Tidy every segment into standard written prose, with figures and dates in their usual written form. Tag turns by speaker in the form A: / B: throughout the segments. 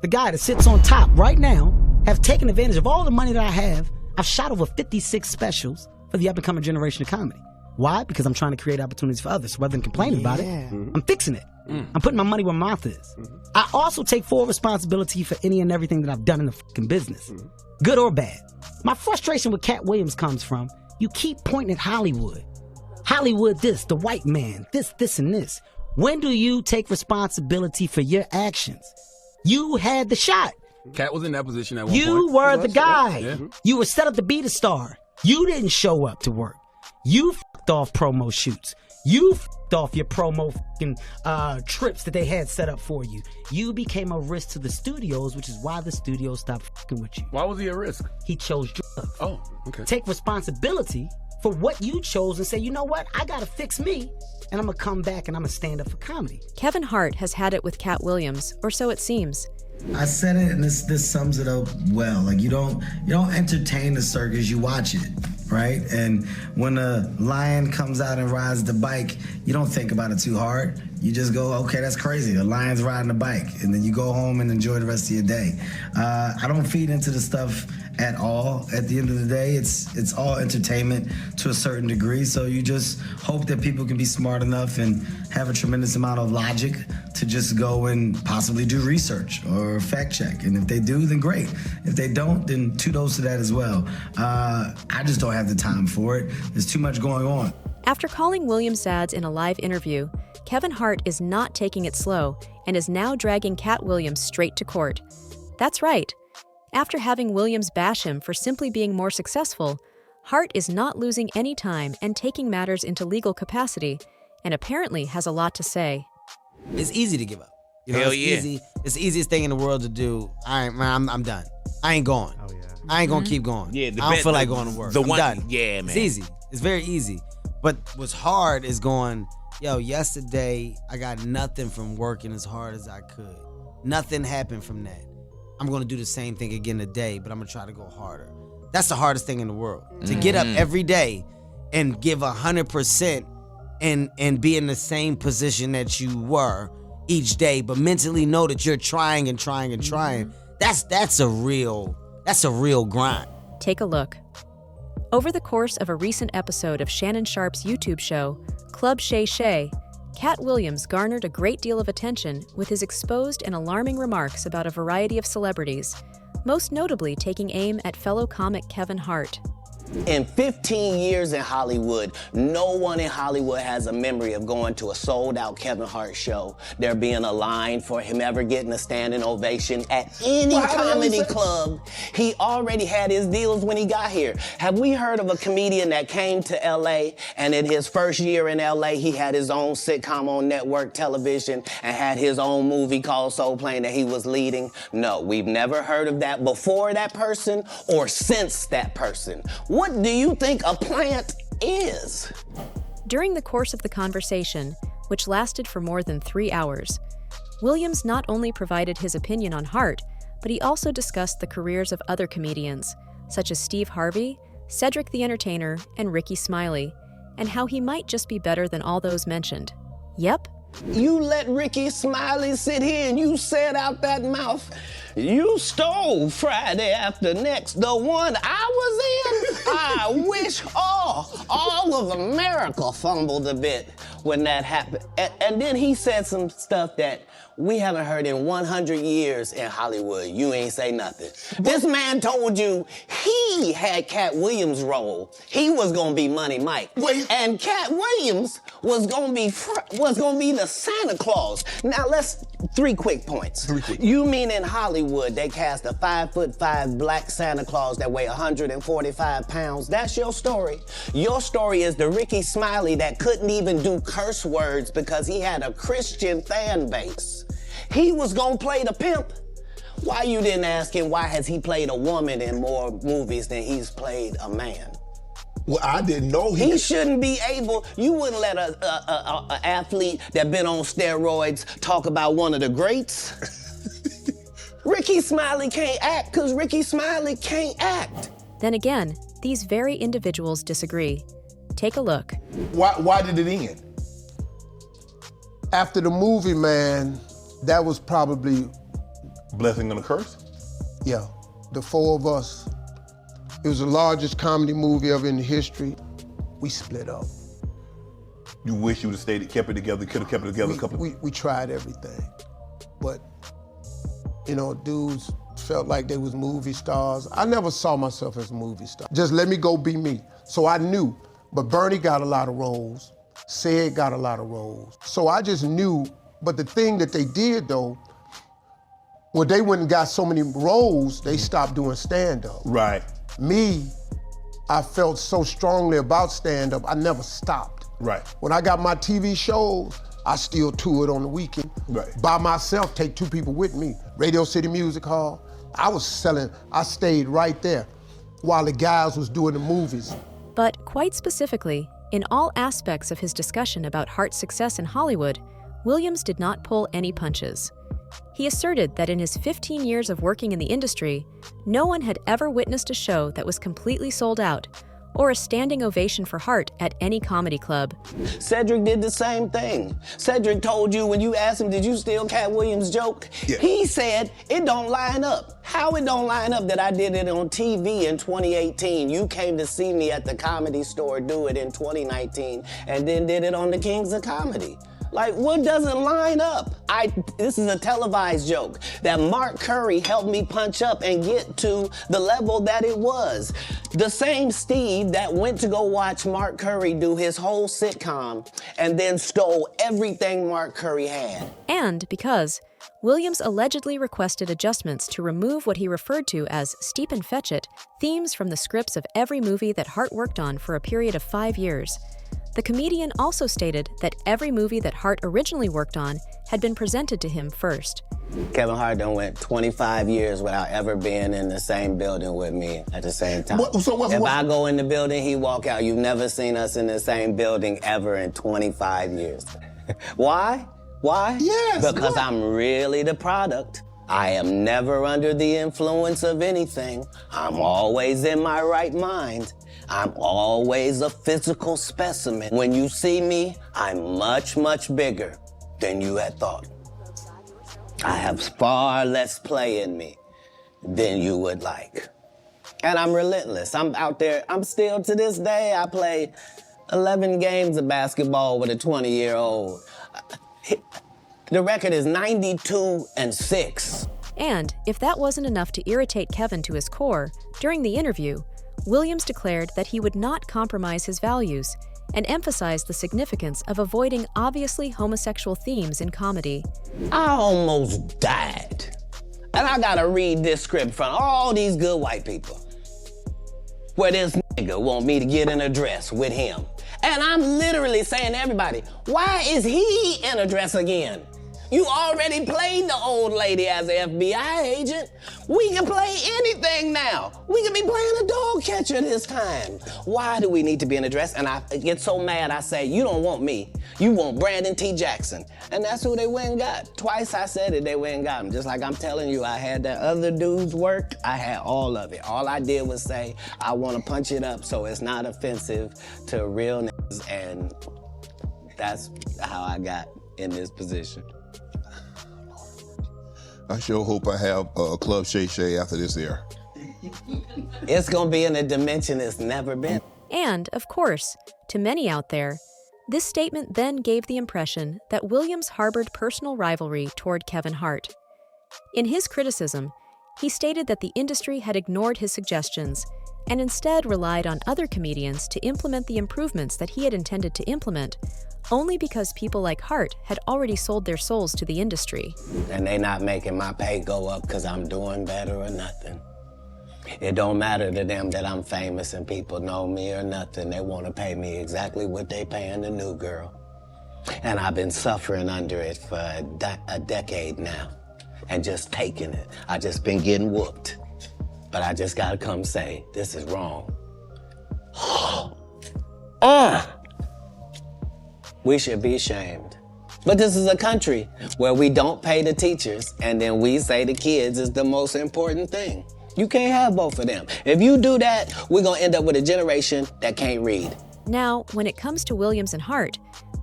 A: the guy that sits on top right now, have taken advantage of all the money that I have. I've shot over 56 specials for the up-and-coming generation of comedy. Why? Because I'm trying to create opportunities for others. So rather than complaining about it, I'm fixing it. I'm putting my money where my mouth is. I also take full responsibility for any and everything that I've done in the fucking business, good or bad. My frustration with Katt Williams comes from, you keep pointing at Hollywood. Hollywood this, the white man, this, and this. When do you take responsibility for your actions? You had the shot.
B: Katt was in that position at one point.
A: You were the guy. You were set up to be the star. You didn't show up to work. You f***ed off promo shoots. You f***ed off your promo f***ing trips that they had set up for you. You became a risk to the studios, which is why the studios stopped f***ing with you.
B: Why was he a risk?
A: He chose drugs.
B: Oh, okay.
A: Take responsibility for what you chose and say, you know what? I gotta fix me, and I'm gonna come back and I'm gonna stand up for comedy.
C: Kevin Hart has had it with Katt Williams, or so it seems.
D: I said it, and this sums it up well. Like, you don't entertain the circus, you watch it, right? And when a lion comes out and rides the bike, you don't think about it too hard. You just go, okay, that's crazy. The lion's riding a bike, and then you go home and enjoy the rest of your day. I don't feed into the stuff at all. At the end of the day, it's all entertainment to a certain degree. So you just hope that people can be smart enough and have a tremendous amount of logic to just go and possibly do research or fact check. And if they do, then great. If they don't, then kudos to that as well. I just don't have the time for it. There's too much going on.
C: After calling Williams Zads in a live interview, Kevin Hart is not taking it slow and is now dragging Katt Williams straight to court. That's right. After having Williams bash him for simply being more successful, Hart is not losing any time and taking matters into legal capacity, and apparently has a lot to say.
E: It's easy to give up. You know,
F: Hell
E: it's
F: yeah.
E: easy. It's the easiest thing in the world to do. I'm done. I ain't going.
G: Oh, yeah.
E: I ain't gonna keep going.
F: Yeah,
E: I don't feel like going to work.
F: The
E: I'm
F: one,
E: done.
F: yeah, man.
E: It's easy. It's very easy. But what's hard is going, yo, yesterday I got nothing from working as hard as I could. Nothing happened from that. I'm gonna do the same thing again today, but I'm gonna try to go harder. That's the hardest thing in the world. To get up every day and give 100% and be in the same position that you were each day, but mentally know that you're trying and trying and trying. That's a real grind.
C: Take a look. Over the course of a recent episode of Shannon Sharpe's YouTube show, Club Shay Shay, Katt Williams garnered a great deal of attention with his exposed and alarming remarks about a variety of celebrities, most notably taking aim at fellow comic Kevin Hart.
H: In 15 years in Hollywood, no one in Hollywood has a memory of going to a sold-out Kevin Hart show, there being a line for him ever getting a standing ovation at any comedy club. He already had his deals when he got here. Have we heard of a comedian that came to LA and in his first year in LA, he had his own sitcom on network television and had his own movie called Soul Plane that he was leading? No, we've never heard of that before that person or since that person. What do you think a plant is?
C: During the course of the conversation, which lasted for more than 3 hours, Williams not only provided his opinion on Hart, but he also discussed the careers of other comedians, such as Steve Harvey, Cedric the Entertainer, and Ricky Smiley, and how he might just be better than all those mentioned. Yep.
H: You let Ricky Smiley sit here and you said out that mouth, you stole Friday After Next, the one I was in. I wish all of America fumbled a bit when that happened. And then he said some stuff that we haven't heard in 100 years in Hollywood. You ain't say nothing. This man told you he had Katt Williams' role. He was gonna be Money Mike. And Katt Williams was gonna be the Santa Claus. Now let's, 3 quick points. You mean in Hollywood they cast a 5'5" black Santa Claus that weigh 145 pounds? That's your story. Your story is the Ricky Smiley that couldn't even do curse words because he had a Christian fan base. He was gonna play the pimp. Why you didn't ask him why has he played a woman in more movies than he's played a man?
I: Well, I didn't know
H: he shouldn't be able. You wouldn't let a athlete that been on steroids talk about one of the greats. Ricky Smiley can't act because Ricky Smiley can't act.
C: Then again, these very individuals disagree. Take a look.
I: Why did it end? After the movie, man, that was probably Blessing and a curse?
F: Yeah, the four of us, it was the largest comedy movie ever in history. We split up.
I: You wish you would have stayed, kept it together, could have kept it together a couple of...
F: We tried everything, but, you know, dudes felt like they was movie stars. I never saw myself as a movie star. Just let me go be me. So I knew, but Bernie got a lot of roles. Sid got a lot of roles. So I just knew, but the thing that they did though, when they went and got so many roles, they stopped doing stand-up.
I: Right.
F: Me, I felt so strongly about stand-up, I never stopped.
I: Right.
F: When I got my TV shows, I still toured on the weekend.
I: Right.
F: By myself, take two people with me. Radio City Music Hall. I stayed right there while the guys was doing the movies.
C: But quite specifically, in all aspects of his discussion about Hart's success in Hollywood, Williams did not pull any punches. He asserted that in his 15 years of working in the industry, no one had ever witnessed a show that was completely sold out, or a standing ovation for Hart at any comedy club.
H: Cedric did the same thing. Cedric told you when you asked him, did you steal Katt Williams' joke? Yeah. He said, it don't line up. How it don't line up that I did it on TV in 2018? You came to see me at the Comedy Store do it in 2019 and then did it on the Kings of Comedy. Like, what doesn't line up? This is a televised joke that Mark Curry helped me punch up and get to the level that it was. The same Steve that went to go watch Mark Curry do his whole sitcom and then stole everything Mark Curry had.
C: And because Williams allegedly requested adjustments to remove what he referred to as steep and fetch it themes from the scripts of every movie that Hart worked on for a period of 5 years. The comedian also stated that every movie that Hart originally worked on had been presented to him first.
H: Kevin Hart done went 25 years without ever being in the same building with me at the same time. If I go in the building, he walk out. You've never seen us in the same building ever in 25 years. Why? Why?
I: Yes.
H: Because I'm really the product. I am never under the influence of anything. I'm always in my right mind. I'm always a physical specimen. When you see me, I'm much, much bigger than you had thought. I have far less play in me than you would like. And I'm relentless. I'm out there, I'm still to this day, I play 11 games of basketball with a 20-year-old. The record is 92-6.
C: And if that wasn't enough to irritate Kevin to his core, during the interview, Williams declared that he would not compromise his values and emphasized the significance of avoiding obviously homosexual themes in comedy.
H: I almost died. And I gotta read this script from all these good white people where this nigga want me to get in a dress with him. And I'm literally saying to everybody, why is he in a dress again? You already played the old lady as an FBI agent. We can play anything now. We can be playing a dog catcher this time. Why do we need to be in a dress? And I get so mad, I say, you don't want me. You want Brandon T. Jackson. And that's who they went and got. Twice I said it, they went and got him. Just like I'm telling you, I had that other dude's work, I had all of it. All I did was say, I want to punch it up so it's not offensive to real niggas. And that's how I got in this position.
I: I sure hope I have Club Shay Shay after this air.
H: It's gonna be in a dimension it's never been.
C: And, of course, to many out there, this statement then gave the impression that Williams harbored personal rivalry toward Kevin Hart. In his criticism, he stated that the industry had ignored his suggestions and instead relied on other comedians to implement the improvements that he had intended to implement, only because people like Hart had already sold their souls to the industry.
H: And they not making my pay go up because I'm doing better or nothing. It don't matter to them that I'm famous and people know me or nothing. They want to pay me exactly what they paying the new girl. And I've been suffering under it for a decade now and just taking it. I just been getting whooped. But I just gotta come say, this is wrong. We should be ashamed. But this is a country where we don't pay the teachers and then we say the kids is the most important thing. You can't have both of them. If you do that, we're gonna end up with a generation that can't read.
C: Now, when it comes to Williams and Hart,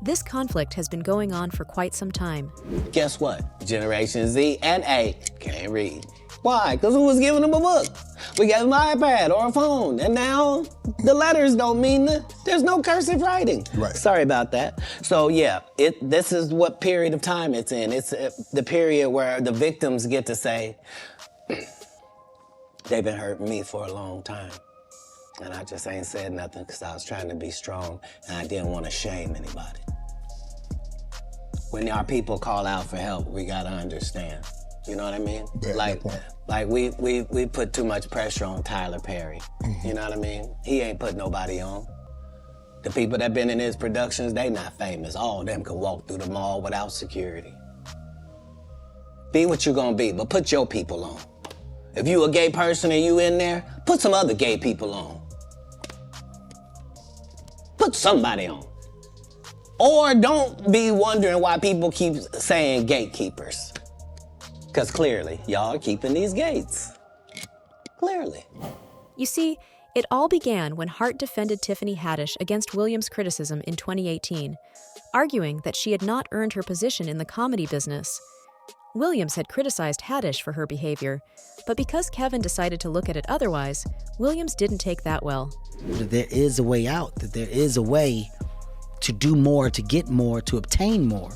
C: This conflict has been going on for quite some time.
H: Guess what? Generation Z and A can't read. Why? Because who was giving them a book? We got an iPad or a phone, and now the letters don't mean there's no cursive writing.
I: Right.
H: Sorry about that. So yeah, this is what period of time it's in. It's the period where the victims get to say, they've been hurting me for a long time. And I just ain't said nothing because I was trying to be strong and I didn't want to shame anybody. When our people call out for help, we gotta understand. You know what I mean? Like we put too much pressure on Tyler Perry. You know what I mean? He ain't put nobody on. The people that been in his productions, they not famous. All of them can walk through the mall without security. Be what you gonna be, but put your people on. If you a gay person and you in there, put some other gay people on. Put somebody on. Or don't be wondering why people keep saying gatekeepers. Because clearly, y'all are keeping these gates. Clearly.
C: You see, it all began when Hart defended Tiffany Haddish against Williams' criticism in 2018, arguing that she had not earned her position in the comedy business. Williams had criticized Haddish for her behavior, but because Kevin decided to look at it otherwise, Williams didn't take that well.
A: There is a way out, that there is a way to do more, to get more, to obtain more.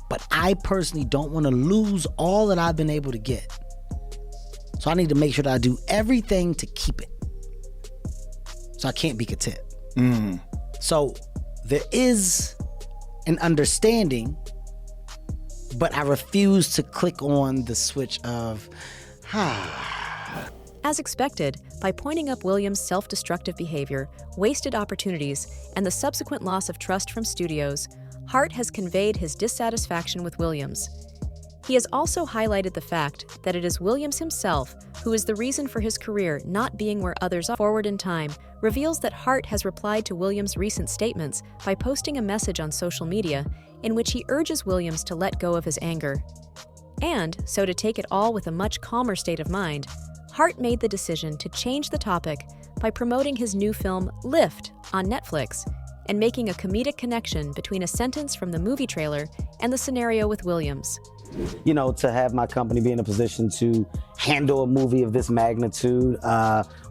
A: But I personally don't want to lose all that I've been able to get. So I need to make sure that I do everything to keep it. So I can't be content. So there is an understanding, but I refuse to click on the switch of,
C: As expected, by pointing up Williams' self-destructive behavior, wasted opportunities, and the subsequent loss of trust from studios, Hart has conveyed his dissatisfaction with Williams. He has also highlighted the fact that it is Williams himself who is the reason for his career not being where others are. Forward in time reveals that Hart has replied to Williams' recent statements by posting a message on social media in which he urges Williams to let go of his anger. And, so to take it all with a much calmer state of mind, Hart made the decision to change the topic by promoting his new film, Lift, on Netflix, and making a comedic connection between a sentence from the movie trailer and the scenario with Williams.
A: you know, to have my company be in a position to handle a movie of this magnitude,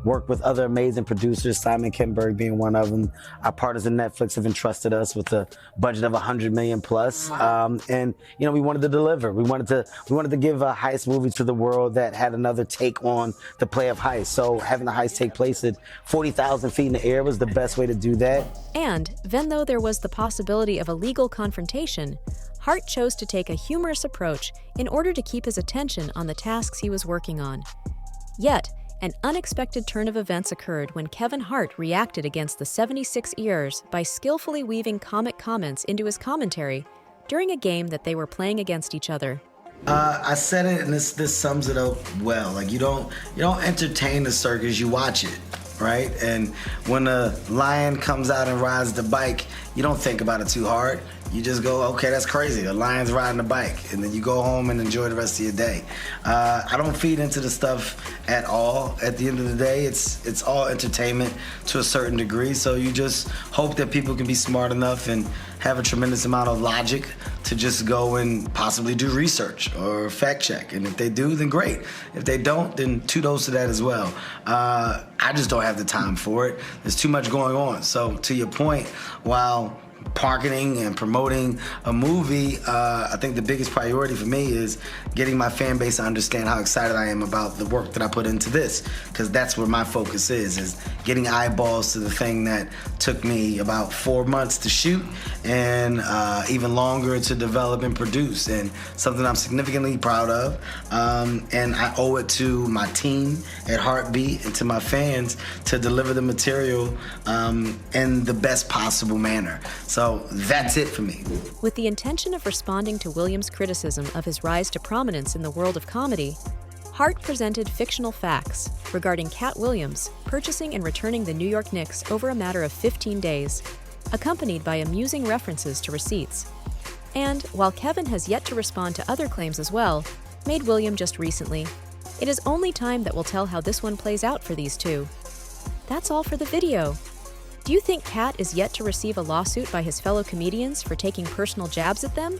A: work with other amazing producers, Simon Kinberg being one of them. Our partners at Netflix have entrusted us with a budget of $100 million plus. And, you know, we wanted to deliver. We wanted to give a heist movie to the world that had another take on the play of heist. So having the heist take place at 40,000 feet in the air was the best way to do that.
C: And, even though there was the possibility of a legal confrontation, Hart chose to take a humorous approach in order to keep his attention on the tasks he was working on. Yet, an unexpected turn of events occurred when Kevin Hart reacted against the 76 ears by skillfully weaving comic comments into his commentary during a game that they were playing against each other.
D: I said it, and this sums it up well. Like, you don't entertain the circus, you watch it, right? And when a lion comes out and rides the bike, you don't think about it too hard. You just go, okay, that's crazy. A lion's riding a bike, and then you go home and enjoy the rest of your day. I don't feed into the stuff at all. At the end of the day, it's all entertainment to a certain degree. So you just hope that people can be smart enough and have a tremendous amount of logic to just go and possibly do research or fact check. And if they do, then great. If they don't, then kudos to that as well. I just don't have the time for it. There's too much going on. So to your point, while marketing and promoting a movie, I think the biggest priority for me is getting my fan base to understand how excited I am about the work that I put into this, because that's where my focus is getting eyeballs to the thing that took me about 4 months to shoot and even longer to develop and produce, and something I'm significantly proud of. And I owe it to my team at Heartbeat and to my fans to deliver the material in the best possible manner. So that's it for me.
C: With the intention of responding to Williams' criticism of his rise to prominence in the world of comedy, Hart presented fictional facts regarding Katt Williams purchasing and returning the New York Knicks over a matter of 15 days, accompanied by amusing references to receipts. And, while Kevin has yet to respond to other claims as well, made William just recently, it is only time that will tell how this one plays out for these two. That's all for the video. Do you think Katt is yet to receive a lawsuit by his fellow comedians for taking personal jabs at them?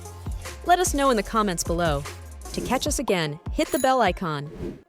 C: Let us know in the comments below. To catch us again, hit the bell icon.